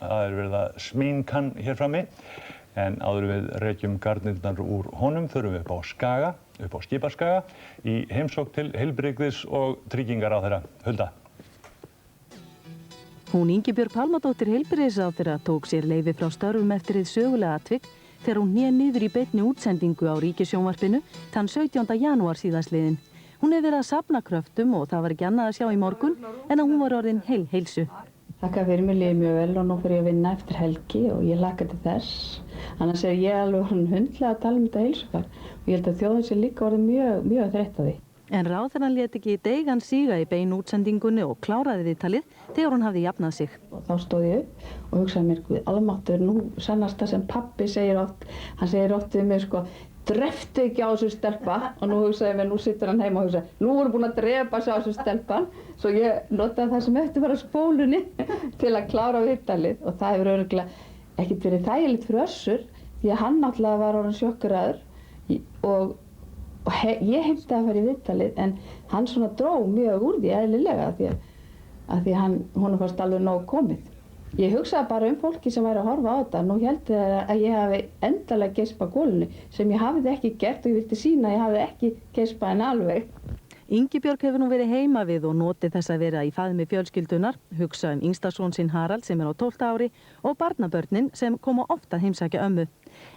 Það verið að sminka hann hér frammi, en áður við rekjum garnirnar úr honum förum við upp á Skaga, upp á Skipaskaga, í heimsókn til heilbrigðis- og tryggingaráðherra. Hulda. Hún Ingibjörg Pálmadóttir heilbrigðisráðherra tók sér leyfi frá störfum eftir hið sögulega atvik þegar hún hné niður í beinni útsendingu á Ríkissjónvarpinu þann 17. janúar síðastliðinn. Hún hefur verið að safna kröftum og það var ekki annað að sjá í morgun en að hún var orðin heilsu. Þakka fyrir, mér líður mjög vel og nú fyrir ég að vinna eftir helgi og ég hlakka til þess. Annars ég alveg orðin hundlega að tala um þetta heilsufar og ég held að þjóðin sé líka orðin mjög þreytt á því. En ráðherrann lét ekki deigan síga í beinu útsendingunni og kláraði viðtalið þegar hún hafði jafnað sig. Og þá stóð ég upp og hugsaði mér, Guð almáttugur, nú sannast það sem pabbi segir oft, hann segir oft við mig sko, dreptu ekki á þessu stelpa, og nú hugsaði mér, nú situr hann heima og hugsaði, nú voru búin að drepa sig á þessu stelpan, svo ég notaði það sem eftir var á spólunni til að klára viðtalið og það hefur örugglega ekkert verið þægilegt fyrir Össur, því að hann náttúrulega var orðinn sjokkeraður og ég heimtaði að fara í viðtalið en hann svona dró mjög úr því eðlilega af því honum fannst alveg nóg komið. Ég hugsaði bara fólki sem væri að horfa á þetta. Nú held ég að ég hafi endalega geispað golunni sem ég hafði ekki gert og ég vildi sýna að ég hafði ekki geispað henni alveg. Ingibjörg hefur nú verið heima við og notið þess að vera í faðmi fjölskyldunar, hugsa yngsta son sinn Harald sem á 12 ári og barnabörnin sem koma oft að heimsækja ömmu.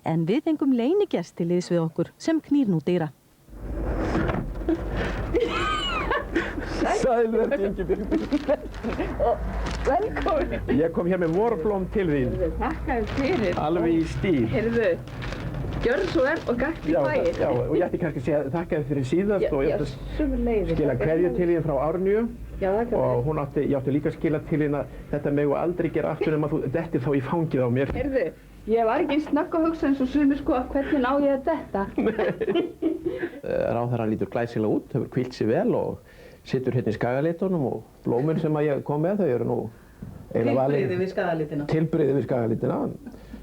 En við fengum leynigest til liðs við okkur sem knýr nú dyra. Sæl, Ingibjörg. Velkomin. Ég kom hér með vorblóm til þín. Þakka þér fyrir. Alveg í stíl. Heyrðu, gjörðu svo vel og gakk í bæinn. Já, og ég ætti kannski að segja þakka þér fyrir síðast og ég ætti að skila kveðju til þín frá Árnýju. Já, þakka og ég átti líka að skila til þín að þetta megu aldrei gera aftur nema þú dettir þá í fangið á mér. Heyrðu, ég var ekki snögg að hugsa eins og sumir sko, hvernig á ég að detta? Ráðherrann lítur glæsilega út, hefur hvílt sig vel og situr hérna í skagalitunum og blómin sem að ég kom með þau eru nú Tilbrigði við skagalitina. Tilbrigði við skagalitina,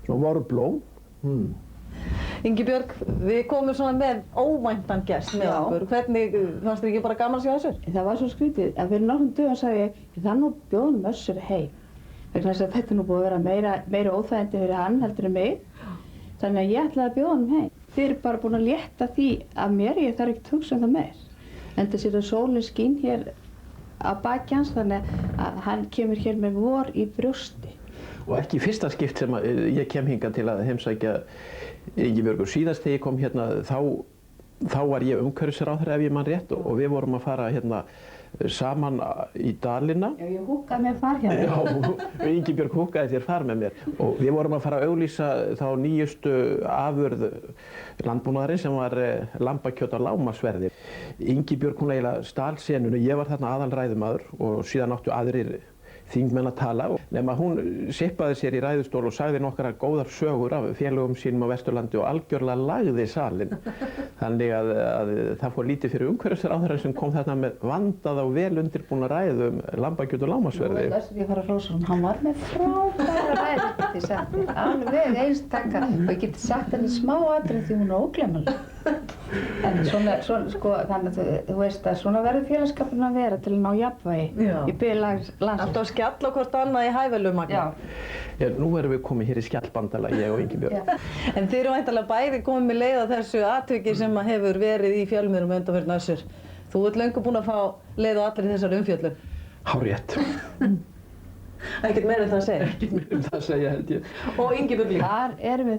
svona vorblóm. Ingibjörg, við komum svona með óvæntan gest með okkur. Hvernig, fannst þér ekki bara gaman að sjá þessu? Það var svo skrítið, en fyrir nokkrum dögum sagði ég það nú bjóðum Össur heim. Vegna þess að þetta nú búið að vera meira óþægindi fyrir hann heldur en mig. Þannig að ég ætlaði að bjóða hann heim. Þið eru bara búin að létta því af mér, ég þarf ekki að hugsa það meir. Enda sér að sólin skín hér á baki hans, þannig að hann kemur hér með vor í brjósti. Og ekki í fyrsta skipt sem ég kem hingað til að heimsækja Ingibjörgu. Síðast þegar ég kom hérna, þá var ég umhverfisráðherra ef ég man rétt og við vorum að fara hérna saman í dalina. Já, ég húkkaði mér far hérna. Já, Ingibjörg húkkaði þér far með mér og við vorum að fara að auglýsa þá nýjustu afurð landbúnaðarins sem var lambakjöt á lágmarksverði. Ingibjörg hún eiginlega stal senunni, ég var þarna aðalræðumaður og síðan áttu aðrir þingmenn að tala nema hún sippaði sér í ræðustól og sagði nokkra góðar sögur af félögum sínum á Vesturlandi og algjörlega lagði salinn. Þannig að það fór lítið fyrir umhverfisráðherrann sem kom þarna með vandaða og vel undirbúna ræðu lambakjöt og lágmarksverði. Nú þess að ég fara að hrósa honum, hann var með frábæra ræðu, get ég sagt, alveg einstaka og ég geti sagt henni smá atriði því hún er ógleymanleg. En svona sko, þannig að þú veist að svona verður félagsskapurinn að vera til að ná jafnvægi í byggð landsins. Alltaf að skjalla hvort annað í hæfælumagni. Já, nú erum við komið hér í skjallbandalag, ég og Ingibjörg. En þið eru væntanlega bæði komið með leið á þessu atviki sem hefur verið í fjölmiðlum undanfarna Össur. Þú ert löngu búin að fá leið á allri þessari umfjöllun. Hárrétt. Ekkert meira um það að segja. Ekkert meira um það að segja held ég. Og Ingibjörg líka. Þar erum við